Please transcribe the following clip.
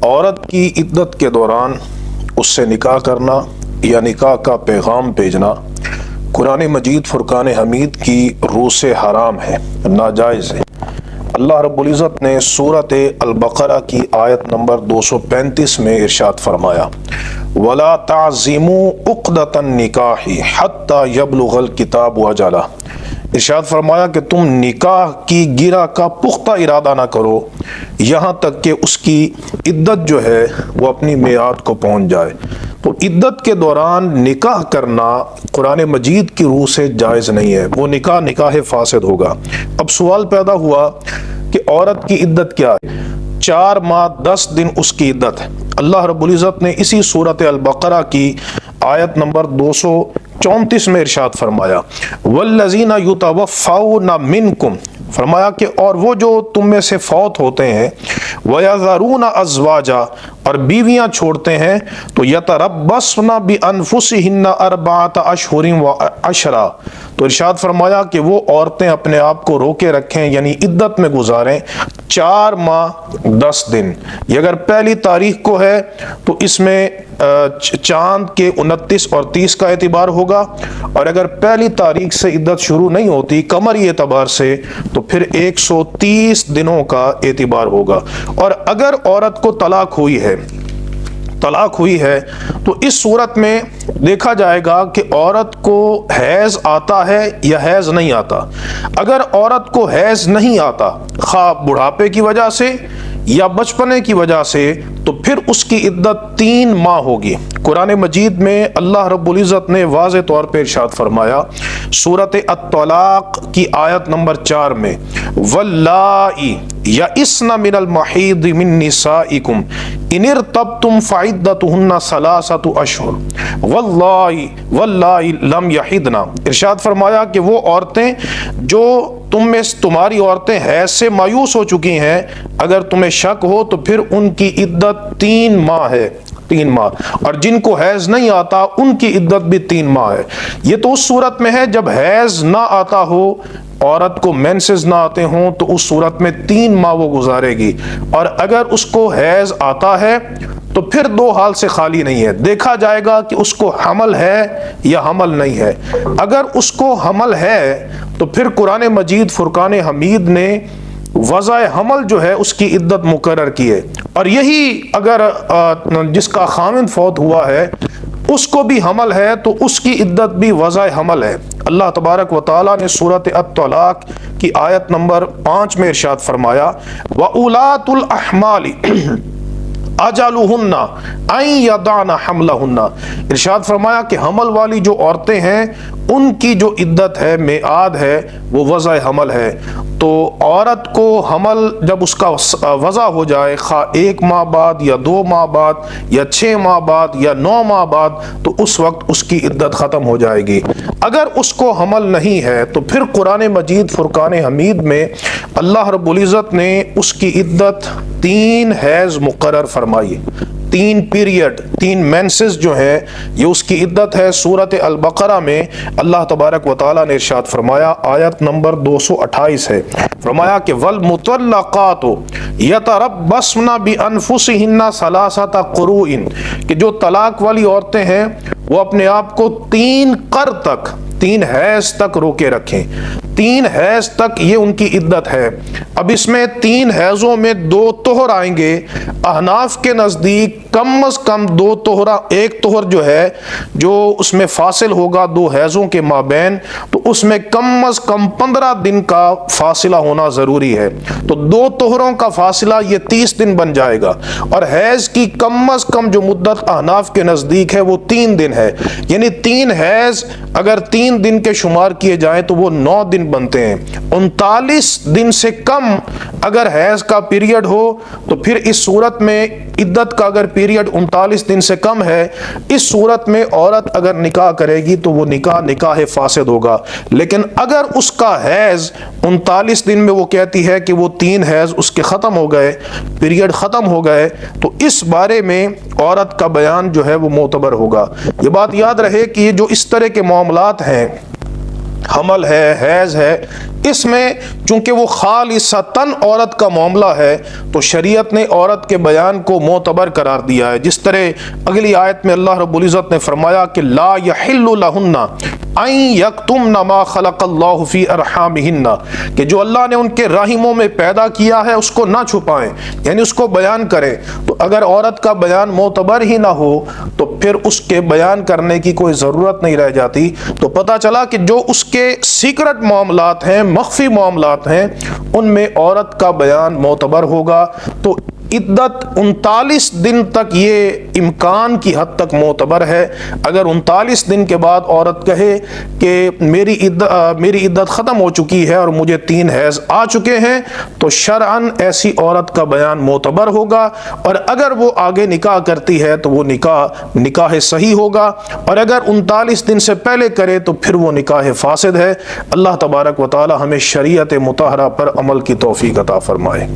عورت کی عدت کے دوران اس سے نکاح کرنا یا نکاح کا پیغام بھیجنا قرآن مجید فرقان حمید کی روح سے حرام ہے، ناجائز ہے۔ اللہ رب العزت نے سورۃ البقرہ کی آیت نمبر 235 میں ارشاد فرمایا وَلَا تَعْزِمُوا عُقْدَةَ النِّكَاحِ حَتَّى يَبْلُغَ الْكِتَابُ أَجَلَهُ، ارشاد فرمایا کہ تم نکاح کی گرہ کا پختہ ارادہ نہ کرو یہاں تک کہ اس کی عدت جو ہے وہ اپنی میعاد کو پہنچ جائے۔ تو عدت کے دوران نکاح کرنا قرآن مجید کی روح سے جائز نہیں ہے، وہ نکاح فاسد ہوگا۔ اب سوال پیدا ہوا کہ عورت کی عدت کیا ہے؟ 4 ماہ 10 دن اس کی عدت ہے۔ اللہ رب العزت نے اسی سورۃ البقرہ کی آیت نمبر 234 میں ارشاد فرمایا وَالَّذِينَ يُتَوَفَّوْنَ مِنْكُمْ، فرمایا کہ اور وہ جو تم میں سے فوت ہوتے ہیں وَيَذَرُونَ أَزْوَاجًا، اور بیویاں چھوڑتے ہیں تو يَتَرَبَّصْنَ بِأَنفُسِهِنَّ 4 أَشْهُرٍ وَعَشْرًا، تو ارشاد فرمایا کہ وہ عورتیں اپنے آپ کو روکے رکھیں یعنی عدت میں گزاریں 4 ماہ 10 دن۔ یہ اگر پہلی تاریخ کو ہے تو اس میں چاند کے 29 اور 30 کا اعتبار ہوگا، اور اگر پہلی تاریخ سے عدت شروع نہیں ہوتی قمری اعتبار سے تو پھر 130 دنوں کا اعتبار ہوگا۔ اور اگر عورت کو طلاق ہوئی ہے تو اس صورت میں دیکھا جائے گا کہ عورت کو حیض آتا ہے یا حیض نہیں آتا۔ اگر عورت کو حیض نہیں آتا خواہ بڑھاپے کی وجہ سے یا بچپنے کی وجہ سے تو پھر اس کی عدت 3 ماہ ہوگی۔ قرآن مجید میں اللہ رب العزت نے واضح طور پہ ارشاد فرمایا سورۃ الطلاق کی آیت نمبر 4 میں وَاللَّائِي يَئِسْنَ مِنَ الْمَحِيضِ مِن نِّسَائِكُمْ إِنِ ارْتَبْتُمْ فَعِدَّتُهُنَّ 3 أَشْهُرٍ وَاللَّائِي لَمْ يَحِضْنَ، ارشاد فرمایا کہ وہ عورتیں جو تمہاری عورتیں حیض سے مایوس ہو چکی ہیں اگر تمہیں شک ہو تو پھر ان کی عدت 3 ماہ ہے، 3 ماہ، اور جن کو حیض نہیں آتا ان کی عدت بھی 3 ماہ ہے۔ یہ تو اس صورت میں ہے جب حیض نہ آتا ہو، عورت کو مینسز نہ آتے ہوں تو اس صورت میں 3 ماہ وہ گزارے گی، اور اگر اس کو حیض آتا ہے تو پھر 2 حال سے خالی نہیں ہے، دیکھا جائے گا کہ اس کو حمل ہے یا حمل نہیں ہے۔ اگر اس کو حمل ہے تو پھر قرآن مجید فرقان حمید نے وضع حمل جو ہے اس کی عدت مقرر کی ہے، اور یہی اگر جس کا خامند فوت ہوا ہے اس کو بھی حمل ہے تو اس کی عدت بھی وضع حمل ہے۔ اللہ تبارک و تعالیٰ نے سورۃ الطلاق کی آیت نمبر 5 میں ارشاد فرمایا وَأُولَاتُ الْأَحْمَالِ اجلہن ان یضعن حملہن، ارشاد فرمایا کہ حمل والی جو عورتیں ہیں ان کی جو عدت ہے میعاد ہے وہ وضع حمل ہے۔ تو عورت کو حمل جب اس کا وضع ہو جائے خواہ 1 ماہ بعد یا 2 ماہ بعد یا 6 ماہ بعد یا 9 ماہ بعد تو اس وقت اس کی عدت ختم ہو جائے گی۔ اگر اس کو حمل نہیں ہے تو پھر قرآن مجید فرقان حمید میں اللہ رب العزت نے اس کی عدت 3 حیض مقرر فرمائی، 3 پیریڈ، 3 مینسز جو ہیں یہ اس کی عدت ہے۔ سورۃ البقرہ میں اللہ تبارک و تعالیٰ نے ارشاد فرمایا آیت نمبر 228 ہے، فرمایا کہ وَالْمُطَلَّقَاتُ يَتَرَبَّصْنَ بِأَنفُسِهِنَّ 3 قُرُوءٍ، کہ جو طلاق والی عورتیں ہیں وہ اپنے آپ کو 3 قر تک، 3 حیض تک روکے رکھیں، 3 حیض تک یہ ان کی عدت ہے۔ اب اس میں 3 حیضوں میں 2 طہر آئیں گے۔ احناف کے نزدیک کم از کم 2 طہرہ، 1 طہر جو ہے جو اس میں فاصل ہوگا 2 حیضوں کے مابین، تو اس میں کم از کم 15 دن کا فاصلہ ہونا ضروری ہے، تو 2 طہروں کا فاصلہ یہ 30 دن بن جائے گا، اور حیض کی کم از کم جو مدت احناف کے نزدیک ہے وہ 3 دن ہے، یعنی 3 حیض اگر 3 دن کے شمار کیے جائیں تو وہ 9 دن بنتے ہیں۔ 39 دن سے کم اگر حیض کا پیریڈ ہو تو پھر اس صورت میں عدت کا اگر پیریڈ 39 دن سے کم ہے، اس صورت میں عورت اگر نکاح کرے گی تو وہ نکاح فاسد ہوگا۔ لیکن اگر اس کا حیض 39 دن میں وہ کہتی ہے کہ وہ 3 حیض اس کے ختم ہو گئے، پیریڈ ختم ہو گئے، تو اس بارے میں عورت کا بیان جو ہے وہ معتبر ہوگا۔ یہ بات یاد رہے کہ یہ جو اس طرح کے معاملات ہیں حمل ہے، حیض ہے، اس میں چونکہ وہ خالصتاً عورت کا معاملہ ہے تو شریعت نے عورت کے بیان کو معتبر قرار دیا ہے۔ جس طرح اگلی آیت میں اللہ رب العزت نے فرمایا کہ لا یحل لہن ان یکتمن ما خلق اللہ فی ارحامہن، کہ جو اللہ نے ان کے رحموں میں پیدا کیا ہے اس کو نہ چھپائیں، یعنی اس کو بیان کریں۔ تو اگر عورت کا بیان معتبر ہی نہ ہو تو پھر اس کے بیان کرنے کی کوئی ضرورت نہیں رہ جاتی۔ تو پتہ چلا کہ جو اس کے سیکرٹ معاملات ہیں، مخفی معاملات ہیں، ان میں عورت کا بیان معتبر ہوگا۔ تو عدت 39 دن تک یہ امکان کی حد تک معتبر ہے۔ اگر 39 دن کے بعد عورت کہے کہ میری عدت ختم ہو چکی ہے اور مجھے 3 حیض آ چکے ہیں تو شرعاً ایسی عورت کا بیان معتبر ہوگا، اور اگر وہ آگے نکاح کرتی ہے تو وہ نکاح صحیح ہوگا، اور اگر 39 دن سے پہلے کرے تو پھر وہ نکاح فاسد ہے۔ اللہ تبارک و تعالی ہمیں شریعت مطہرہ پر عمل کی توفیق عطا فرمائے۔